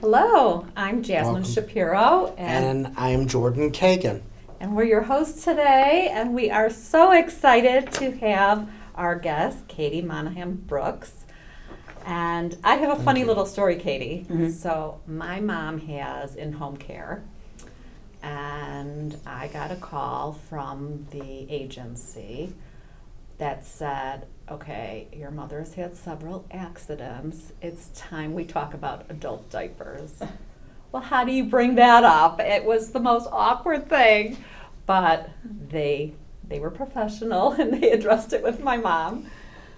Hello, I'm Jasmine Welcome. Shapiro, And I'm Jordan Kagan. and we're your hosts today, and we are so excited to have our guest, Katie Monahan Brooks. And I have a funny little story, Katie. So my mom has in-home care, and I got a call from the agency that said, okay, your mother's had several accidents. It's time we talk about adult diapers. Well, how do you bring that up? It was the most awkward thing, but they were professional and they addressed it with my mom.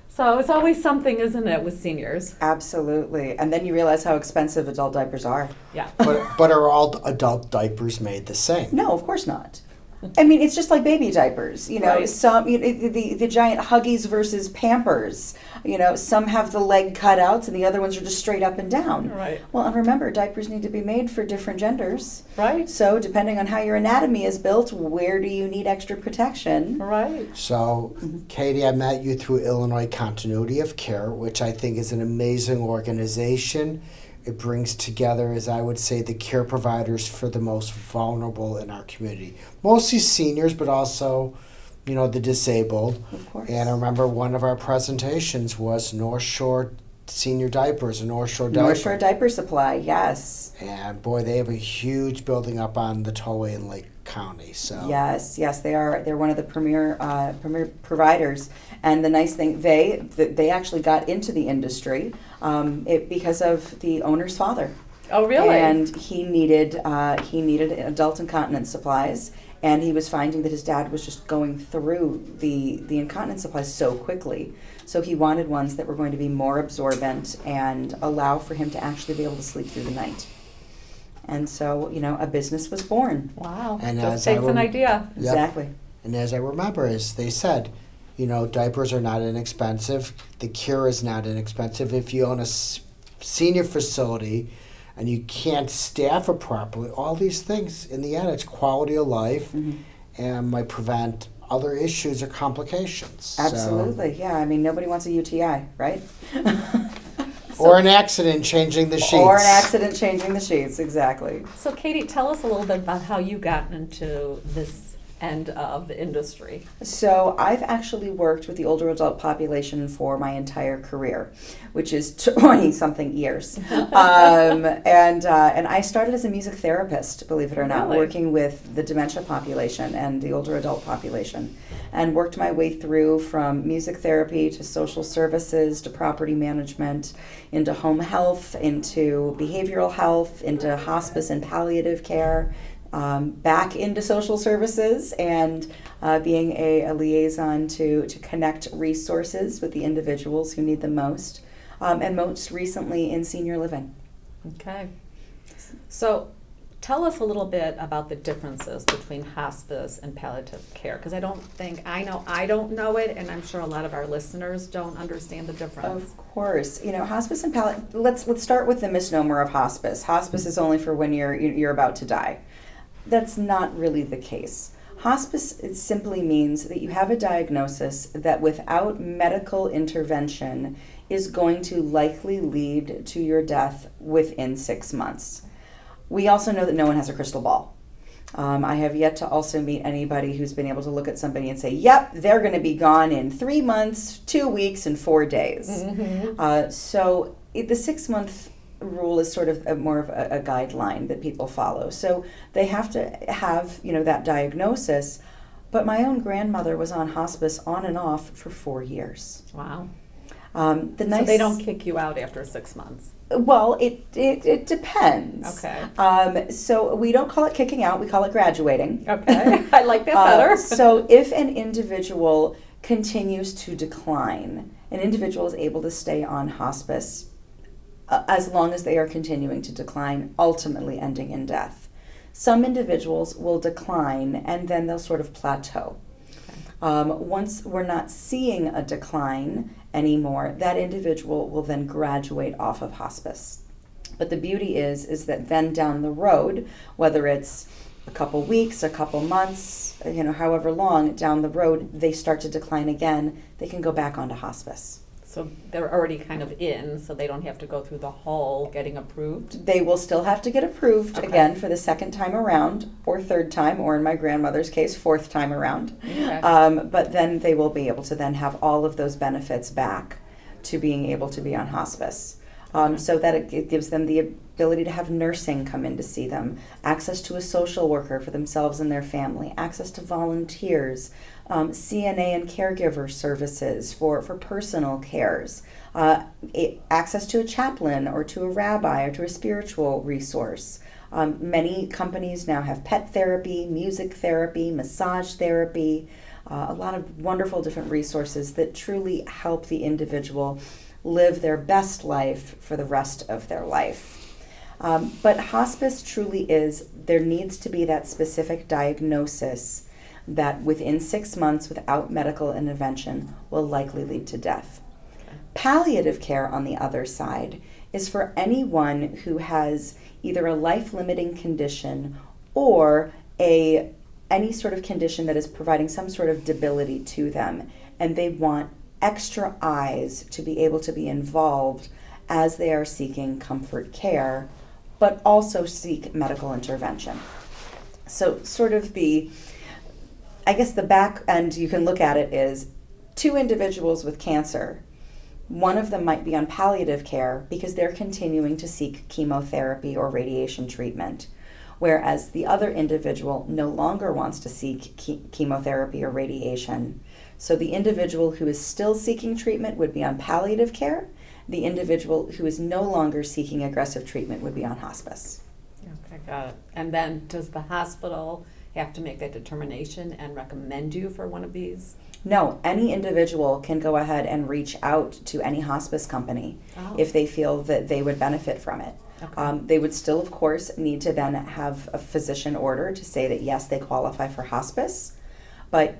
So it's always something, isn't it, with seniors? Absolutely. And then you realize how expensive adult diapers are. Yeah. But are all adult diapers made the same? No, of course not. I mean, it's just like baby diapers. You know, Right. some the giant Huggies versus Pampers. You know, some have the leg cutouts, and the other ones are just straight up and down. Right. Well, and remember, diapers need to be made for different genders. Right. So, depending on how your anatomy is built, where do you need extra protection? Right. So, Katie, I met you through Illinois Continuity of Care, which I think is an amazing organization. It brings together, as I would say, the care providers for the most vulnerable in our community. Mostly seniors, but also, you know, the disabled. Of course. And I remember one of our presentations was North Shore Senior Diapers and North Shore North Diapers. Shore Diaper Supply, yes. And boy, they have a huge building up on the tollway in Lake County. So Yes, they are. They're one of the premier providers. And the nice thing, they actually got into the industry because of the owner's father. Oh, really? And he needed adult incontinence supplies, and he was finding that his dad was just going through the incontinence supplies so quickly. So he wanted ones that were going to be more absorbent and allow for him to actually be able to sleep through the night. And so, you know, a business was born. Wow. And Just as I takes an idea. Yep. Exactly. And as I remember, as they said, you know, diapers are not inexpensive. The care is not inexpensive. If you own a senior facility and you can't staff it properly, all these things, in the end, it's quality of life and might prevent other issues or complications. Absolutely, yeah. I mean, nobody wants a UTI, right? Or an accident changing the sheets. Or an accident changing the sheets, exactly. So, Katie, tell us a little bit about how you got into this end of the industry. So I've actually worked with the older adult population for my entire career, which is 20-something years. And I started as a music therapist, believe it or not, Really? working with the dementia population and the older adult population, and worked my way through from music therapy to social services to property management, into home health, into behavioral health, into hospice and palliative care, back into social services, and being a liaison to connect resources with the individuals who need them most, and most recently in senior living. Okay. So, tell us a little bit about the differences between hospice and palliative care, because I don't know it, and I'm sure a lot of our listeners don't understand the difference. Of course, you know, hospice and palliative. Let's start with the misnomer of hospice. Hospice is only for when you're about to die. That's not really the case. Hospice simply means that you have a diagnosis that without medical intervention is going to likely lead to your death within 6 months. We also know that no one has a crystal ball. I have yet to also meet anybody who's been able to look at somebody and say, yep, they're going to be gone in 3 months, 2 weeks, and 4 days. So the 6 month rule is sort of more of a guideline that people follow. So they have to have, you know, that diagnosis. But my own grandmother was on hospice on and off for 4 years. Wow. So they don't kick you out after 6 months. Well, it depends. Okay. So we don't call it kicking out, we call it graduating. Okay. I like that better. So if an individual continues to decline, an individual is able to stay on hospice as long as they are continuing to decline, ultimately ending in death. Some individuals will decline and then they'll sort of plateau. Once we're not seeing a decline anymore, that individual will then graduate off of hospice. But the beauty is that then down the road, whether it's a couple weeks, a couple months, however long down the road, they start to decline again, they can go back onto hospice. So they're already kind of in, so they don't have to go through the whole getting approved? They will still have to get approved Okay. again for the second time around, or third time, or in my grandmother's case, fourth time around. Okay. But then they will be able to then have all of those benefits back to being able to be on hospice. So that it gives them the ability to have nursing come in to see them, access to a social worker for themselves and their family, access to volunteers, CNA and caregiver services for personal cares, access to a chaplain or to a rabbi or to a spiritual resource. Many companies now have pet therapy, music therapy, massage therapy, a lot of wonderful different resources that truly help the individual live their best life for the rest of their life. But hospice truly is, there needs to be that specific diagnosis that within 6 months without medical intervention will likely lead to death. Okay. Palliative care, on the other side, is for anyone who has either a life-limiting condition or any sort of condition that is providing some sort of debility to them, and they want extra eyes to be able to be involved as they are seeking comfort care, but also seek medical intervention. So sort of the back end you can look at it is 2 individuals with cancer. One of them might be on palliative care because they're continuing to seek chemotherapy or radiation treatment, whereas the other individual no longer wants to seek chemotherapy or radiation. So the individual who is still seeking treatment would be on palliative care. The individual who is no longer seeking aggressive treatment would be on hospice. Okay, got it. And then does the hospital have to make that determination and recommend you for one of these? No, any individual can go ahead and reach out to any hospice company if they feel that they would benefit from it. Okay. They would still, of course, need to then have a physician order to say that, yes, they qualify for hospice. But,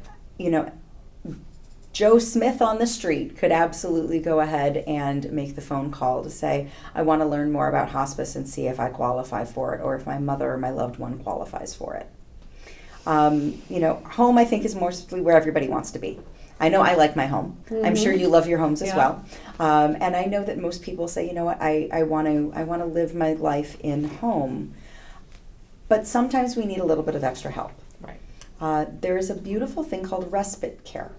Joe Smith on the street could absolutely go ahead and make the phone call to say, I want to learn more about hospice and see if I qualify for it or if my mother or my loved one qualifies for it. Home, I think, is mostly where everybody wants to be. I know I like my home. Mm-hmm. I'm sure you love your homes as well. And I know that most people say, you know what, I want to live my life in home. But sometimes we need a little bit of extra help. Right. There is a beautiful thing called respite care.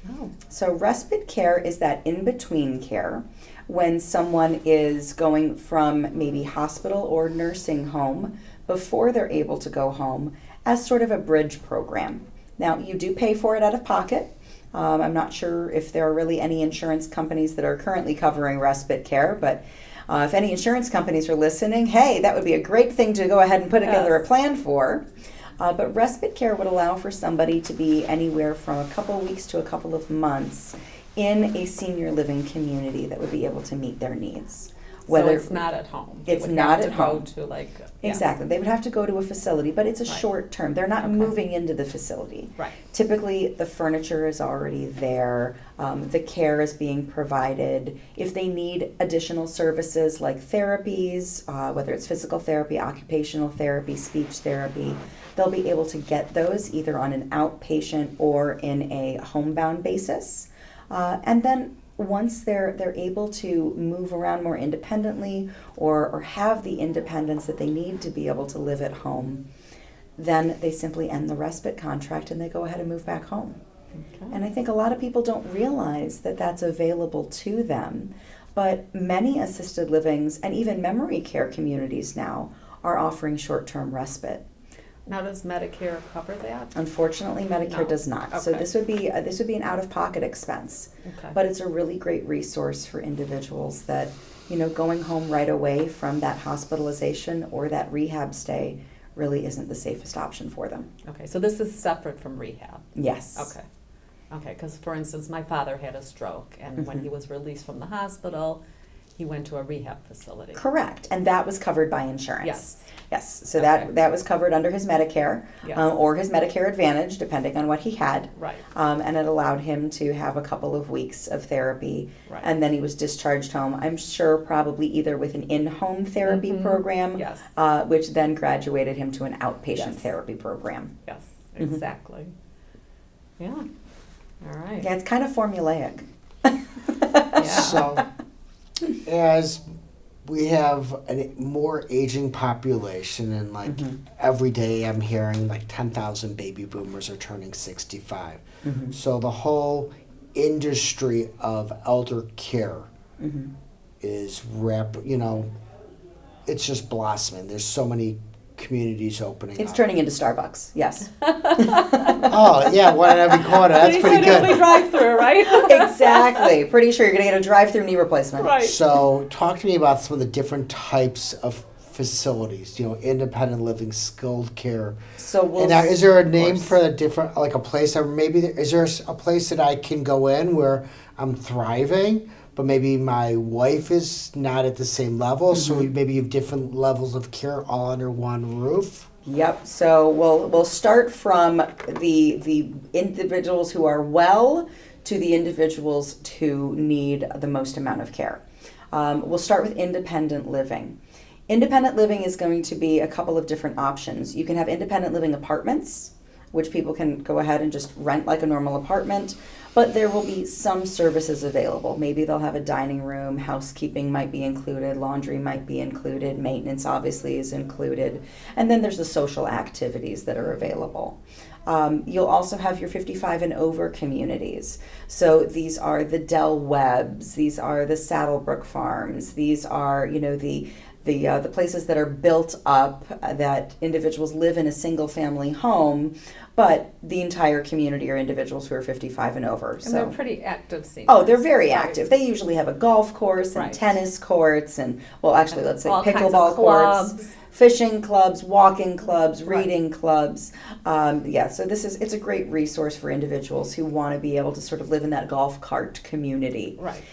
Oh. So respite care is that in-between care when someone is going from maybe hospital or nursing home before they're able to go home, as sort of a bridge program. Now, you do pay for it out of pocket. I'm not sure if there are really any insurance companies that are currently covering respite care, but if any insurance companies are listening, hey, that would be a great thing to go ahead and put together a plan for. But respite care would allow for somebody to be anywhere from a couple weeks to a couple of months in a senior living community that would be able to meet their needs. So it's not at home. It's not at home. Go to Exactly. They would have to go to a facility, but it's a Right. short term. They're not moving into the facility. Right. Typically, the furniture is already there. The care is being provided. If they need additional services like therapies, whether it's physical therapy, occupational therapy, speech therapy, they'll be able to get those either on an outpatient or in a homebound basis. And then once they're able to move around more independently or have the independence that they need to be able to live at home, then they simply end the respite contract and they go ahead and move back home. Okay. And I think a lot of people don't realize that that's available to them, but many assisted livings and even memory care communities now are offering short-term respite. Now, does Medicare cover that? Unfortunately, Medicare No. does not. So Okay. this would be an out-of-pocket expense. Okay. But it's a really great resource for individuals that, going home right away from that hospitalization or that rehab stay really isn't the safest option for them. Okay, so this is separate from rehab. Yes. Okay, because for instance, my father had a stroke, and when he was released from the hospital, he went to a rehab facility. Correct. And that was covered by insurance. Yes. Yes. So Okay. that was covered under his Medicare Yes. or his Medicare Advantage, depending on what he had. Right. And it allowed him to have a couple of weeks of therapy. Right. And then he was discharged home, I'm sure probably either with an in-home therapy program, Yes. which then graduated him to an outpatient Yes. therapy program. Yes, exactly. Yeah. All right. Yeah, it's kind of formulaic. Yeah. So, as we have a more aging population, and like every day I'm hearing like 10,000 baby boomers are turning 65. So the whole industry of elder care is it's just blossoming. There's so many communities opening It's up. turning into Starbucks, yes. Oh, yeah, one in every corner. That's pretty Pretty good. drive-through, right? Exactly. Pretty sure you're going to get a drive-through knee replacement. Right. So, talk to me about some of the different types of facilities. Independent living, skilled care. So And now, is there a name course. for a different, like a place, or maybe is there a place that I can go in where I'm thriving, but maybe my wife is not at the same level, so maybe you have different levels of care all under one roof? Yep. So we'll start from the individuals who are well to the individuals who need the most amount of care. We'll start with independent living. Independent living is going to be a couple of different options. You can have independent living apartments, which people can go ahead and just rent like a normal apartment, but there will be some services available. Maybe they'll have a dining room, housekeeping might be included, laundry might be included, maintenance obviously is included, and then there's the social activities that are available. You'll also have your 55 and over communities. So these are the Del Webbs, these are the Saddlebrook Farms, these are, the places that are built up that individuals live in a single family home, but the entire community are individuals who are 55 and over. And they're pretty active seniors. Oh, they're very Right. active. They usually have a golf course and Right. tennis courts and, well, actually, let's say All kinds of pickleball courts, clubs. fishing clubs, walking clubs, Right. reading clubs. So it's a great resource for individuals who want to be able to sort of live in that golf cart community. Right.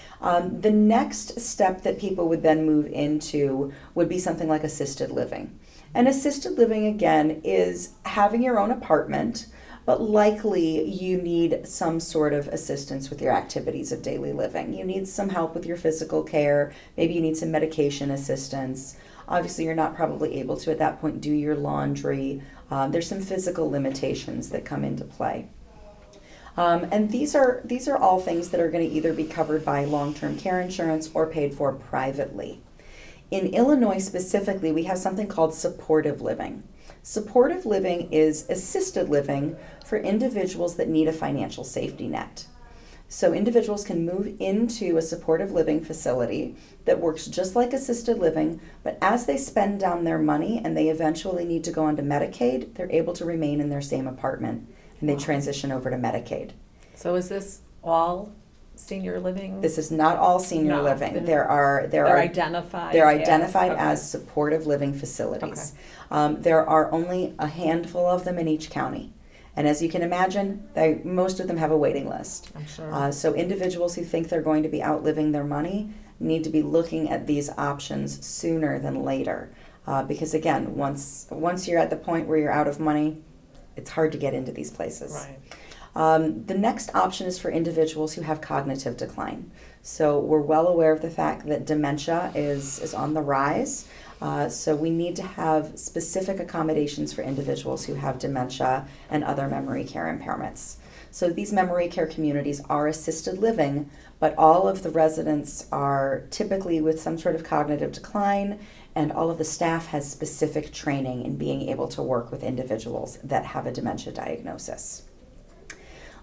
The next step that people would then move into would be something like assisted living. And assisted living, again, is having your own apartment, but likely you need some sort of assistance with your activities of daily living. You need some help with your physical care. Maybe you need some medication assistance. Obviously, you're not probably able to, at that point, do your laundry. There's some physical limitations that come into play. And these are all things that are going to either be covered by long-term care insurance or paid for privately. In Illinois specifically, we have something called supportive living. Supportive living is assisted living for individuals that need a financial safety net. So individuals can move into a supportive living facility that works just like assisted living, but as they spend down their money and they eventually need to go onto Medicaid, they're able to remain in their same apartment and they transition over to Medicaid. So is this all senior living? This is not all senior No, living. they're They're identified. identified okay. as supportive living facilities. There are only a handful of them in each county. And as you can imagine, most of them have a waiting list. I'm sure. So individuals who think they're going to be outliving their money need to be looking at these options sooner than later. Because again, once you're at the point where you're out of money, it's hard to get into these places. Right. The next option is for individuals who have cognitive decline. So we're well aware of the fact that dementia is on the rise. So we need to have specific accommodations for individuals who have dementia and other memory care impairments. So these memory care communities are assisted living, but all of the residents are typically with some sort of cognitive decline, and all of the staff has specific training in being able to work with individuals that have a dementia diagnosis.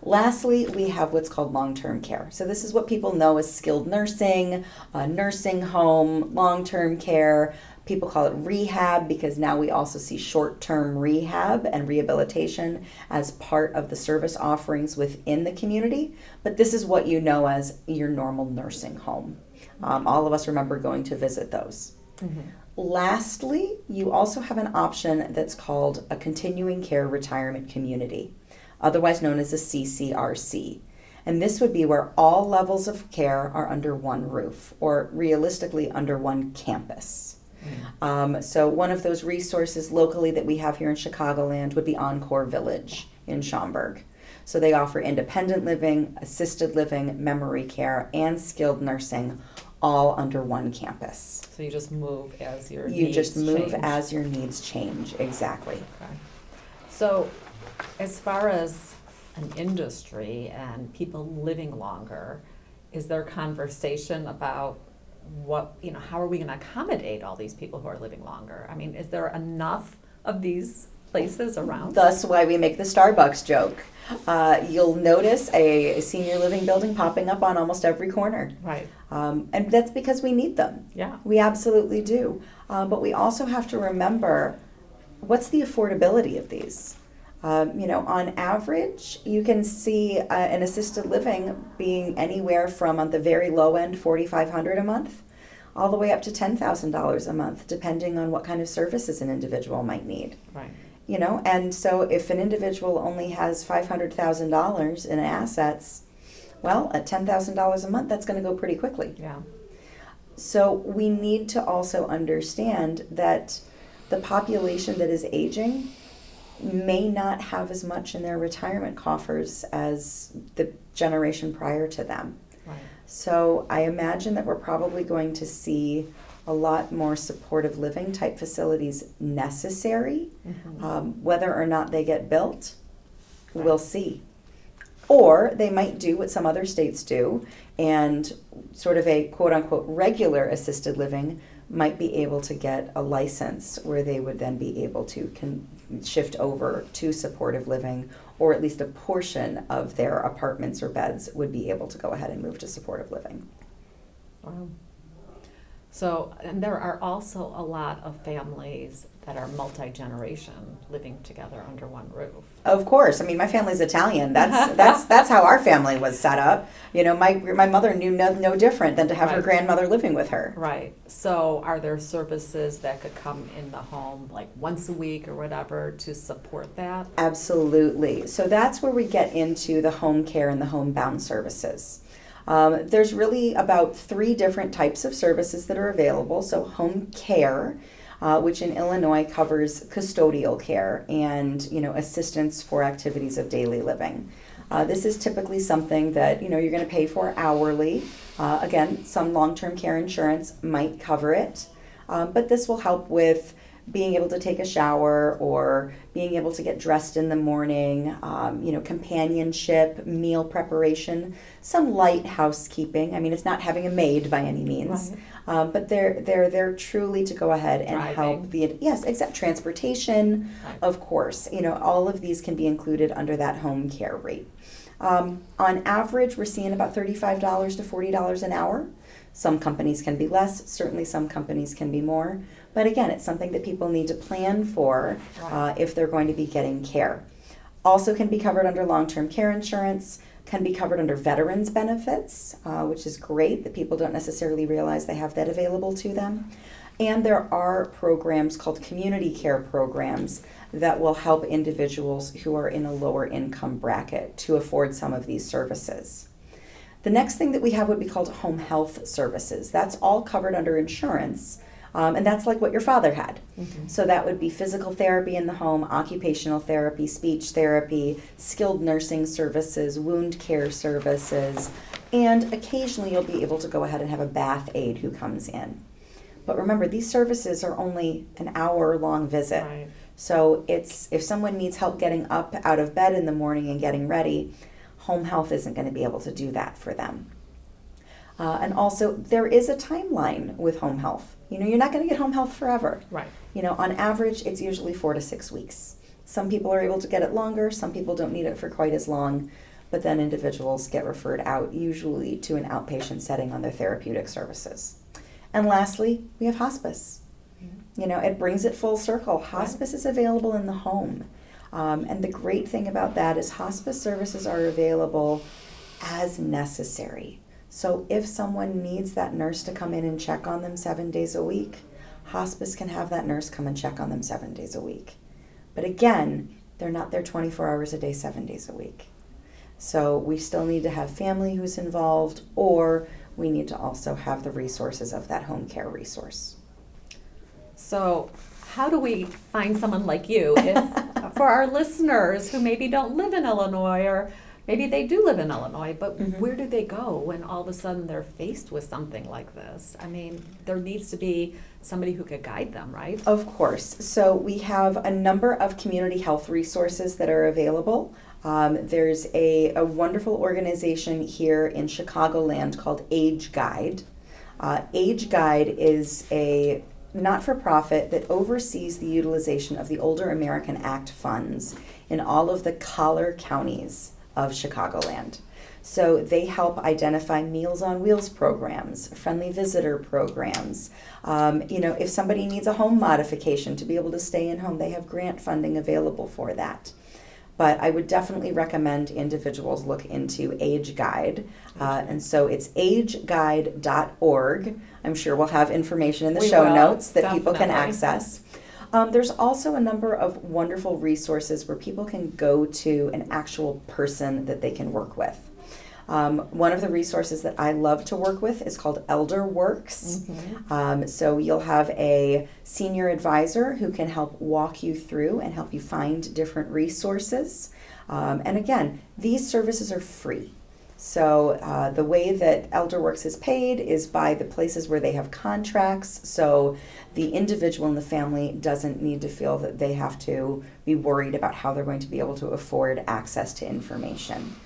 Lastly, we have what's called long-term care. So this is what people know as skilled nursing, nursing home, long-term care. People call it rehab because now we also see short-term rehab and rehabilitation as part of the service offerings within the community. But this is what you know as your normal nursing home. All of us remember going to visit those. Mm-hmm. Lastly, you also have an option that's called a continuing care retirement community, otherwise known as a CCRC. And this would be where all levels of care are under one roof, or realistically under one campus. So one of those resources locally that we have here in Chicagoland would be Encore Village in Schaumburg. So they offer independent living, assisted living, memory care, and skilled nursing all under one campus. So you just move as your You needs just move change. as your needs change, exactly. Okay. So as far as an industry and people living longer, is there conversation about what, how are we going to accommodate all these people who are living longer? I mean, is there enough of these places around? Thus why we make the Starbucks joke. You'll notice a senior living building popping up on almost every corner. Right. And that's because we need them. Yeah. We absolutely do. But we also have to remember, what's the affordability of these? On average, you can see an assisted living being anywhere from, on the very low end, $4,500 a month, all the way up to $10,000 a month, depending on what kind of services an individual might need. Right. And so if an individual only has $500,000 in assets, well, at $10,000 a month, that's going to go pretty quickly. Yeah. So we need to also understand that the population that is aging may not have as much in their retirement coffers as the generation prior to them. Right. So I imagine that we're probably going to see a lot more supportive living type facilities necessary. Mm-hmm. Whether or not they get built, we'll see. Or they might do what some other states do, and sort of a quote-unquote regular assisted living might be able to get a license where they would then be able to shift over to supportive living, or at least a portion of their apartments or beds would be able to go ahead and move to supportive living. Wow. So, and there are also a lot of families that are multi-generation living together under one roof. Of course. I mean, my family's Italian. That's how our family was set up. My mother knew no different than to have her Right. grandmother living with her. Right. So are there services that could come in the home like once a week or whatever to support that? Absolutely. So that's where we get into the home care and the homebound services. There's really about 3 different types of services that are available. So home care, which in Illinois covers custodial care and assistance for activities of daily living. This is typically something that you're going to pay for hourly. Again, some long-term care insurance might cover it, but this will help with being able to take a shower or being able to get dressed in the morning, companionship, meal preparation, some light housekeeping. I mean, it's not having a maid by any means, Right. but they're there truly to go ahead and Driving. help transportation, Right. of course. All of these can be included under that home care rate. On average, we're seeing about $35 to $40 an hour. Some companies can be less, certainly some companies can be more. But again, it's something that people need to plan for Right. if they're going to be getting care. Also can be covered under long-term care insurance, can be covered under veterans benefits, which is great that people don't necessarily realize they have that available to them. And there are programs called community care programs that will help individuals who are in a lower income bracket to afford some of these services. The next thing that we have would be called home health services. That's all covered under insurance, and that's like what your father had. Mm-hmm. So that would be physical therapy in the home, occupational therapy, speech therapy, skilled nursing services, wound care services, and occasionally you'll be able to go ahead and have a bath aide who comes in. But remember, these services are only an hour-long visit. Right. So if someone needs help getting up out of bed in the morning and getting ready, home health isn't going to be able to do that for them. And also, there is a timeline with home health. You're not going to get home health forever. Right. On average, it's usually 4 to 6 weeks. Some people are able to get it longer. Some people don't need it for quite as long. But then individuals get referred out, usually to an outpatient setting on their therapeutic services. And lastly, we have hospice. It brings it full circle. Hospice is available in the home. And the great thing about that is hospice services are available as necessary. So if someone needs that nurse to come in and check on them 7 days a week, hospice can have that nurse come and check on them 7 days a week. But again, they're not there 24 hours a day, 7 days a week. So we still need to have family who's involved, or we need to also have the resources of that home care resource. So how do we find someone like you if for our listeners who maybe don't live in Illinois, or maybe they do live in Illinois, but where do they go when all of a sudden they're faced with something like this? I mean, there needs to be somebody who could guide them, right? Of course. So we have a number of community health resources that are available. There's a wonderful organization here in Chicagoland called Age Guide. Age Guide is a not-for-profit that oversees the utilization of the Older American Act funds in all of the collar counties of Chicagoland. So they help identify Meals on Wheels programs, friendly visitor programs. If somebody needs a home modification to be able to stay in home, they have grant funding available for that. But I would definitely recommend individuals look into Age Guide. And so it's ageguide.org. I'm sure we'll have information in the show notes that people can access. There's also a number of wonderful resources where people can go to an actual person that they can work with. One of the resources that I love to work with is called ElderWorks. Mm-hmm. So you'll have a senior advisor who can help walk you through and help you find different resources. And again, these services are free. So the way that ElderWorks is paid is by the places where they have contracts. So the individual in the family doesn't need to feel that they have to be worried about how they're going to be able to afford access to information.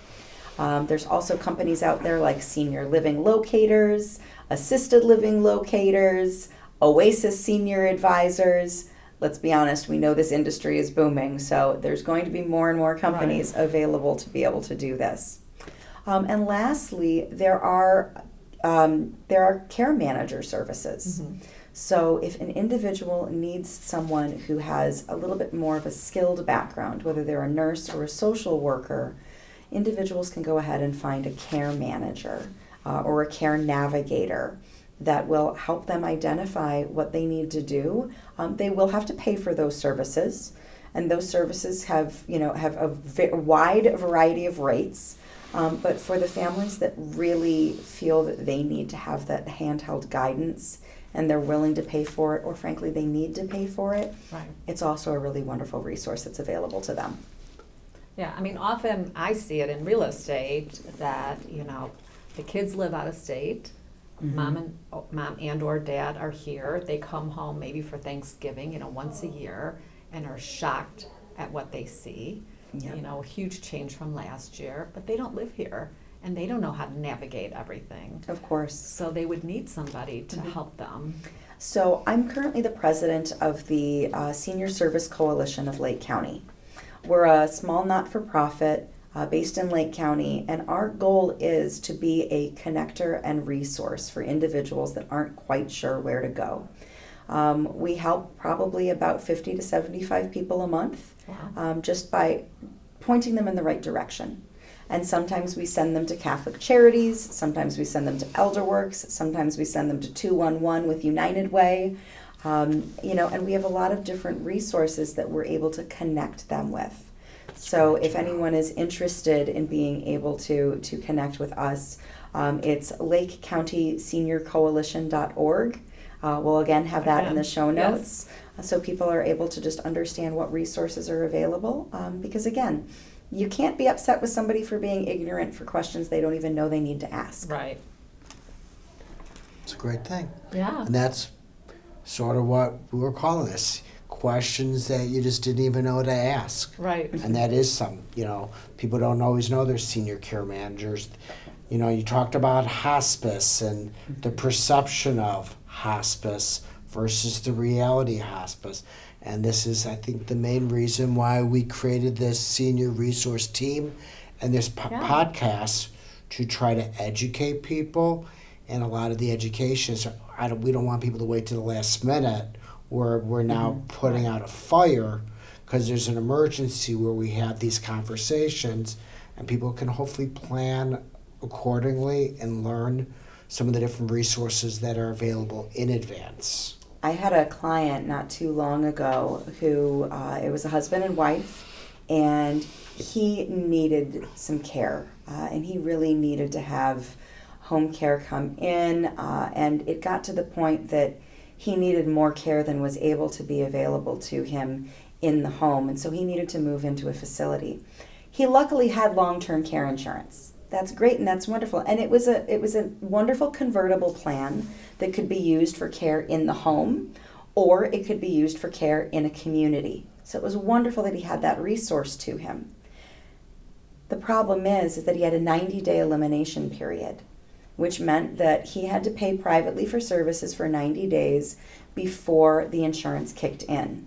There's also companies out there like Senior Living Locators, Assisted Living Locators, Oasis Senior Advisors. Let's be honest, we know this industry is booming, so there's going to be more and more companies available to be able to do this. And lastly, there are care manager services. Mm-hmm. So if an individual needs someone who has a little bit more of a skilled background, whether they're a nurse or a social worker, individuals can go ahead and find a care manager or a care navigator that will help them identify what they need to do. They will have to pay for those services, and those services have a wide variety of rates. But for the families that really feel that they need to have that handheld guidance and they're willing to pay for it, or frankly they need to pay for it, it's also a really wonderful resource that's available to them. Yeah, I mean, often I see it in real estate that, the kids live out of state, mm-hmm. mom and or dad are here, they come home maybe for Thanksgiving, once a year, and are shocked at what they see. Yep. A huge change from last year, but they don't live here and they don't know how to navigate everything. Of course. So they would need somebody to mm-hmm. help them. So I'm currently the president of the Senior Service Coalition of Lake County. We're a small not-for-profit based in Lake County, and our goal is to be a connector and resource for individuals that aren't quite sure where to go. We help probably about 50 to 75 people a month. Wow. Just by pointing them in the right direction. And sometimes we send them to Catholic Charities, sometimes we send them to ElderWorks, sometimes we send them to 211 with United Way, and we have a lot of different resources that we're able to connect them with. So if anyone is interested in being able to connect with us, it's LakeCountySeniorCoalition.org. We'll again have that in the show notes. Yes. So people are able to just understand what resources are available. Because again, you can't be upset with somebody for being ignorant for questions they don't even know they need to ask. Right. It's a great thing. Yeah. And that's sort of what we were calling this. Questions that you just didn't even know to ask. Right. And that is some, people don't always know there's senior care managers. You talked about hospice and the perception of hospice versus the reality of hospice. And this is, I think, the main reason why we created this senior resource team and this podcast to try to educate people. And a lot of the education is, we don't want people to wait to the last minute where we're now mm-hmm. putting out a fire because there's an emergency where we have these conversations and people can hopefully plan accordingly and learn some of the different resources that are available in advance. I had a client not too long ago who, it was a husband and wife, and he needed some care, and he really needed to have home care come in, and it got to the point that he needed more care than was able to be available to him in the home, and so he needed to move into a facility. He luckily had long-term care insurance. That's great and that's wonderful. And it was a wonderful convertible plan that could be used for care in the home, or it could be used for care in a community. So it was wonderful that he had that resource to him. The problem is that he had a 90-day elimination period, which meant that he had to pay privately for services for 90 days before the insurance kicked in.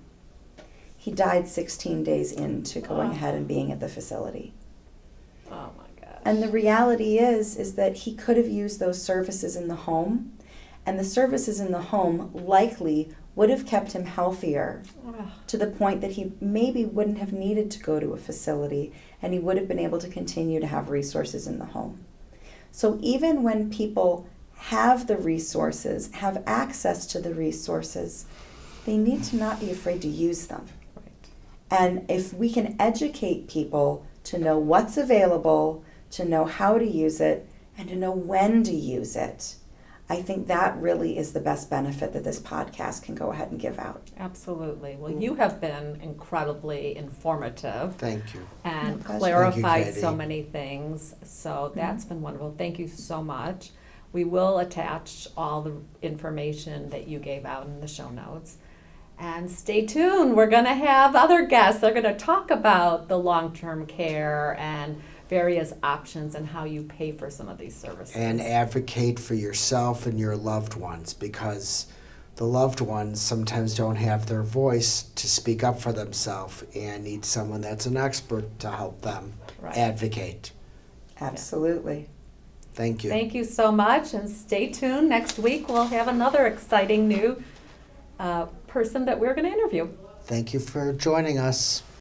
He died 16 days into going ahead and being at the facility. Oh my gosh. And the reality is that he could have used those services in the home, and the services in the home likely would have kept him healthier to the point that he maybe wouldn't have needed to go to a facility, and he would have been able to continue to have resources in the home. So even when people have the resources, have access to the resources, they need to not be afraid to use them. Right. And if we can educate people to know what's available, to know how to use it, and to know when to use it, I think that really is the best benefit that this podcast can go ahead and give out. Absolutely. Well, you have been incredibly informative. Thank you. And My pleasure. clarified Thank you, so Katie. many things. So that's been wonderful. Thank you so much. We will attach all the information that you gave out in the show notes. And stay tuned. We're going to have other guests. They're going to talk about the long-term care and various options and how you pay for some of these services. And advocate for yourself and your loved ones, because the loved ones sometimes don't have their voice to speak up for themselves and need someone that's an expert to help them advocate. Absolutely. Thank you. Thank you so much, and stay tuned. Next week we'll have another exciting new person that we're going to interview. Thank you for joining us.